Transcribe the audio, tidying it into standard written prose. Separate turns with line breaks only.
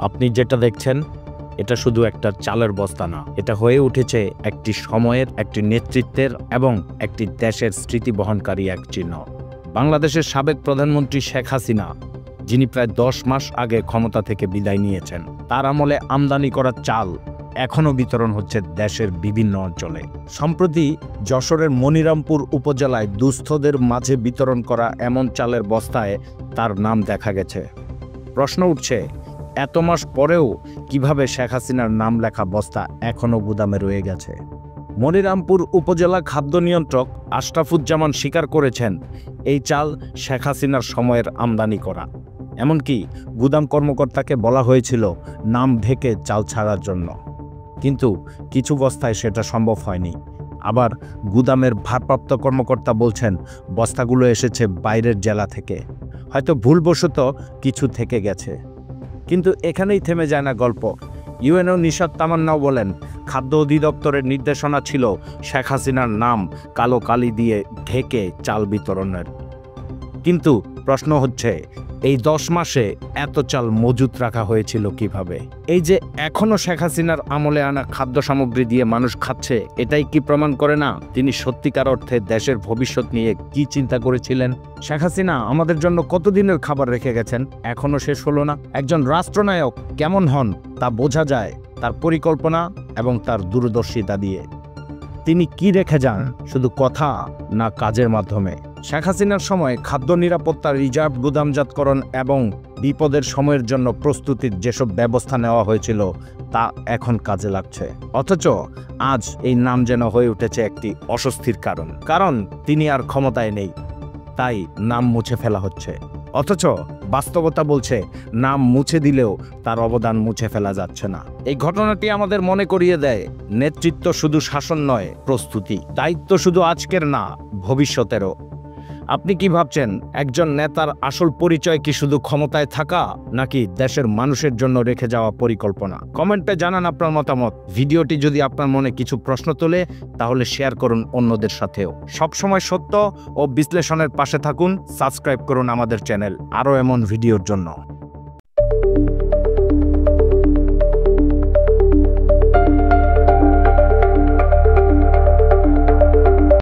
আপনি যেটা দেখছেন এটা শুধু একটা চালের বস্তা না, এটা হয়ে উঠেছে একটি সময়ের, একটি নেতৃত্বের এবং একটি দেশের স্মৃতি বহনকারী এক চিহ্ন। বাংলাদেশের সাবেক প্রধানমন্ত্রী শেখ হাসিনা, যিনি প্রায় 10 মাস আগে ক্ষমতা থেকে বিদায় নিয়েছেন, তার আমলে আমদানি করা চাল এখনও বিতরণ হচ্ছে দেশের বিভিন্ন অঞ্চলে। সম্প্রতি যশোরের মনিরামপুর উপজেলায় দুস্থদের মাঝে বিতরণ করা এমন চালের বস্তায় তার নাম দেখা গেছে। প্রশ্ন উঠছে, এত মাস পরেও কিভাবে শেখ হাসিনার নাম লেখা বস্তা এখনও গুদামে রয়ে গেছে? মনিরামপুর উপজেলা খাদ্য নিয়ন্ত্রক আশরাফুজ্জামান স্বীকার করেছেন, এই চাল শেখ হাসিনার সময়ের আমদানি করা। এমনকি গুদাম কর্মকর্তাকে বলা হয়েছিল নাম ঢেকে চাল ছাড়ার জন্য, কিন্তু কিছু বস্তায় সেটা সম্ভব হয়নি। আবার গুদামের ভারপ্রাপ্ত কর্মকর্তা বলছেন বস্তাগুলো এসেছে বাইরের জেলা থেকে, হয়তো ভুলবশত কিছু থেকে গেছে। কিন্তু এখানেই থেমে যায় না গল্প। ইউএনও নিশাত তামান্নাও বলেন, খাদ্য অধিদপ্তরের নির্দেশনা ছিল শেখ হাসিনার নাম কালো কালি দিয়ে ঢেকে চাল বিতরণের। কিন্তু প্রশ্ন হচ্ছে, এই 10 মাসে এত চাল মজুত রাখা হয়েছিল কিভাবে? এই যে এখনো শেখ হাসিনার আমলে আনা খাদ্য সামগ্রী দিয়ে মানুষ খাচ্ছে, এটাই কি প্রমাণ করে না তিনি সত্যিকার অর্থে দেশের ভবিষ্যৎ নিয়ে কি চিন্তা করেছিলেন? শেখ হাসিনা আমাদের জন্য কতদিনের খাবার রেখে গেছেন, এখনো শেষ হলো না। একজন রাষ্ট্রনায়ক কেমন হন তা বোঝা যায় তার পরিকল্পনা এবং তার দূরদর্শিতা দিয়ে। তিনি কি রেখে যান, শুধু কথা না কাজের মাধ্যমে? শেখ হাসিনার সময় খাদ্য নিরাপত্তা, রিজার্ভ, গুদামজাতকরণ এবং বিপদের সময়ের জন্য প্রস্তুতির যেসব ব্যবস্থা নেওয়া হয়েছিল তা এখন কাজে লাগছে। অথচ আজ এই নাম যেন হয়ে উঠেছে একটি অস্বস্তির কারণ তিনি আর ক্ষমতায় নেই, তাই নাম মুছে ফেলা হচ্ছে। অথচ বাস্তবতা বলছে নাম মুছে দিলেও তার অবদান মুছে ফেলা যাচ্ছে না। এই ঘটনাটি আমাদের মনে করিয়ে দেয়, নেতৃত্ব শুধু শাসন নয়, প্রস্তুতি। দায়িত্ব শুধু আজকের না, ভবিষ্যতেরও। আপনি কি ভাবছেন, একজন নেতার আসল পরিচয় কি শুধু ক্ষমতায় থাকা, নাকি দেশের মানুষের জন্য রেখে যাওয়া পরিকল্পনা? কমেন্টে জানান আপনার মতামত। ভিডিওটি যদি আপনার মনে কিছু প্রশ্ন তোলে তাহলে শেয়ার করুন অন্যদের সাথেও। সবসময় সত্য ও বিশ্লেষণের পাশে থাকুন। সাবস্ক্রাইব করুন আমাদের চ্যানেল আরও এমন ভিডিওর জন্য।